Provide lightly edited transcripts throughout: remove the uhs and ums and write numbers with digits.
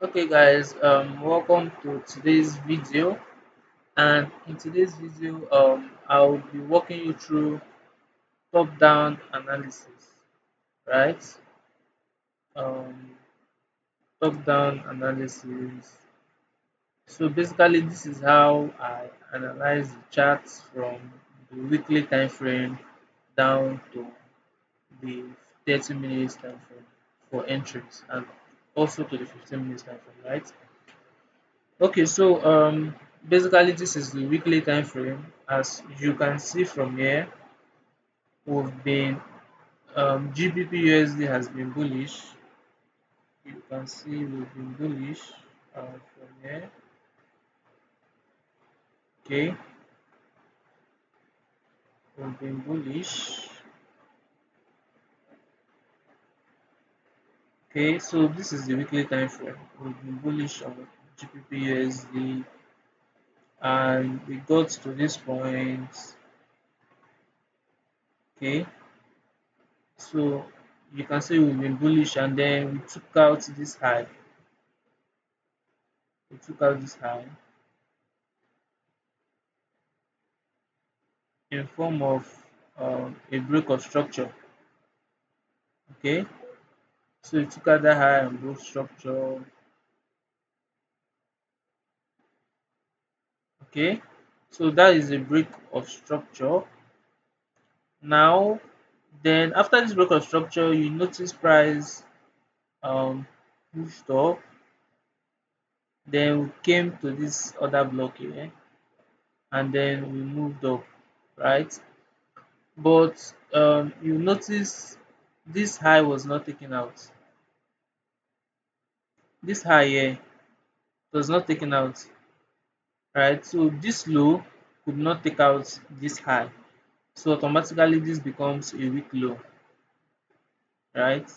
Okay guys, welcome to today's video, and in today's video I'll be walking you through top down analysis, right? um, Top down analysis. So basically this is how I analyze the charts from the weekly time frame down to the 30 minutes time frame for entries, and also to the 15 minutes time frame, right? Okay, so basically this is the weekly time frame. As you can see from here, we've been GBPUSD has been bullish. You can see we've been bullish from here. Okay, we've been bullish. Okay, so this is the weekly time frame. We've been bullish on GBPUSD, and we got to this point. Okay, so you can see we've been bullish, and then we took out this high. We took out this high in form of a break of structure. Okay, so we took out that high and broke structure. Okay, so that is a break of structure. Now, then after this break of structure, you notice price um pushed up, then we came to this other block here, and then we moved up, right? But you notice this high was not taken out. This high here was not taken out, right? So this low could not take out this high, so automatically this becomes a weak low, right?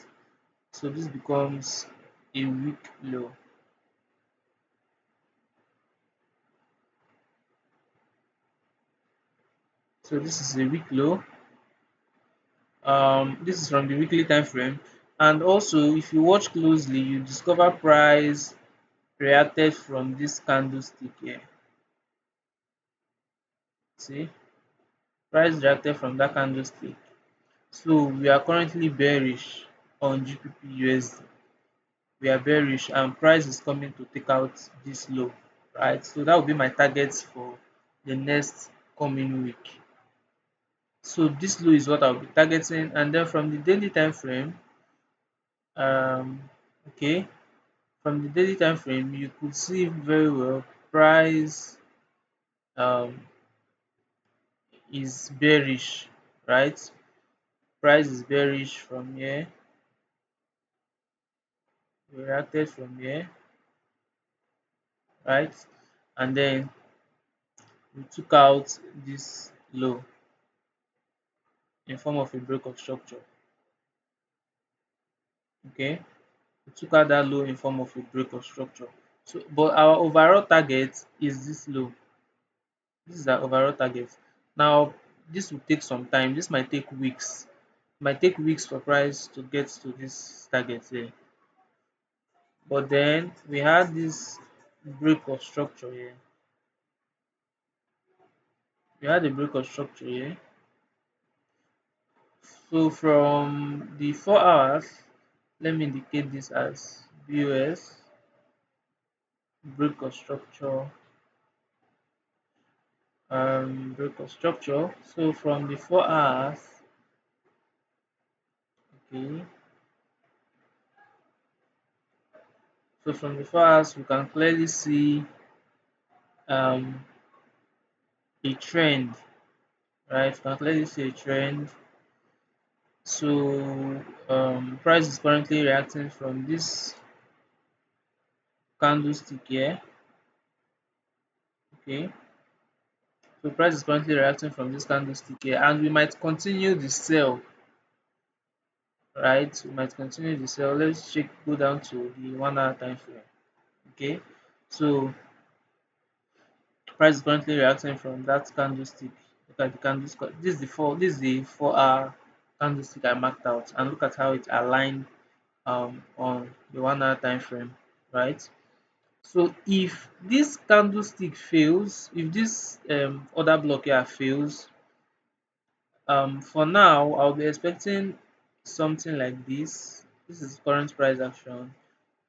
So this becomes a weak low. So this is a weak low. This is from the weekly time frame, and also if you watch closely, you discover price reacted from this candlestick here. See, price reacted from that candlestick. So we are currently bearish on GBPUSD. We are bearish, and price is coming to take out this low, right? So that will be my targets for the next coming week. So this low is what I'll be targeting, and then from the daily time frame, okay, from the daily time frame, you could see very well price um is bearish, right? Price is bearish from here. We reacted from here, right? And then we took out this low in form of a break of structure. Okay, we took out that low in form of a break of structure. So but our overall target is this low. This is our overall target. Now this will take some time. This might take weeks. It might take weeks for price to get to this target here. But then we had this break of structure here. We had a break of structure here. So from the 4 hours, let me indicate this as BOS, break of structure, break of structure. So from the 4 hours, okay. So from the 4 hours, we can clearly see um a trend, right? We can clearly see a trend. So price is currently reacting from this candlestick here. Okay, so price is currently reacting from this candlestick here, and we might continue the sell, right? We might continue the sell. Let's check, go down to the 1 hour time frame. Okay, so price is currently reacting from that candlestick. Look at the candlestick. This is the 4 hour candlestick I marked out, and look at how it aligned on the 1 hour time frame. right? So if this candlestick fails, if this order block here fails, for now I'll be expecting something like this. This is current price action.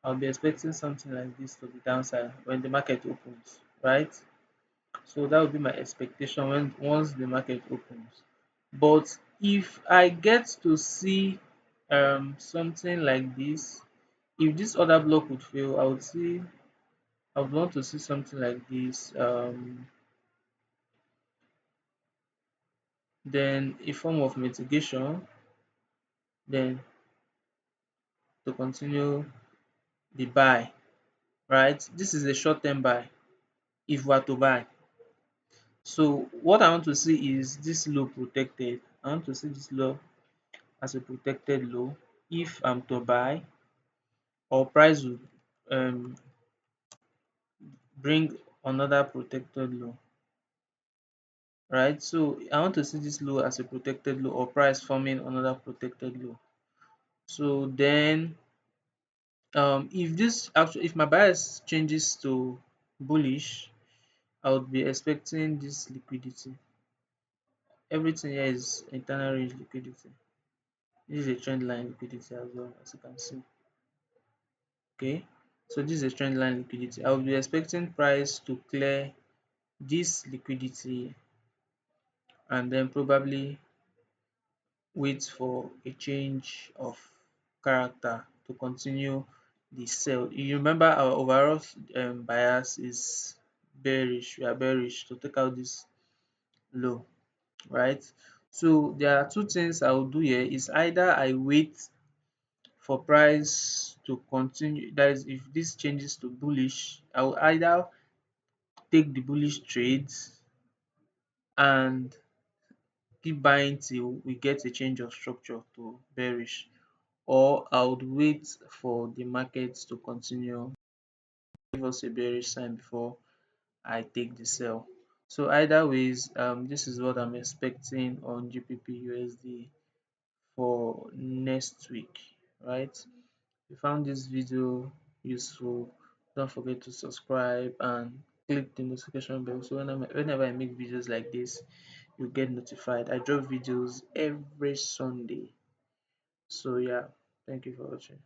I'll be expecting something like this to the downside when the market opens, right? So that would be my expectation when once the market opens. But if I get to see something like this, if this order block would fail, I would want to see something like this, then a form of mitigation, then to continue the buy, right? This is a short term buy if we are to buy. So what I want to see is this low protected. I want to see this low as a protected low if I'm to buy, or price will um, bring another protected low, right? So I want to see this low as a protected low or price forming another protected low. So then if my bias changes to bullish, I would be expecting this liquidity. Everything here is internal range liquidity. This is a trend line liquidity as well, as you can see. Okay, so this is a trend line liquidity. I will be expecting price to clear this liquidity and then probably wait for a change of character to continue the sell. You remember our overall bias is bearish. We are bearish to take out this low, right? So there are two things I will do here is either I wait for price to continue, that is if this changes to bullish, I will either take the bullish trades and keep buying till we get a change of structure to bearish, or I would wait for the market to continue give us a bearish sign before I take the sell. So either ways, this is what I'm expecting on GBPUSD for next week, right? If you found this video useful, don't forget to subscribe and click the notification bell so whenever I make videos like this, you get notified. I drop videos every Sunday. So yeah, thank you for watching.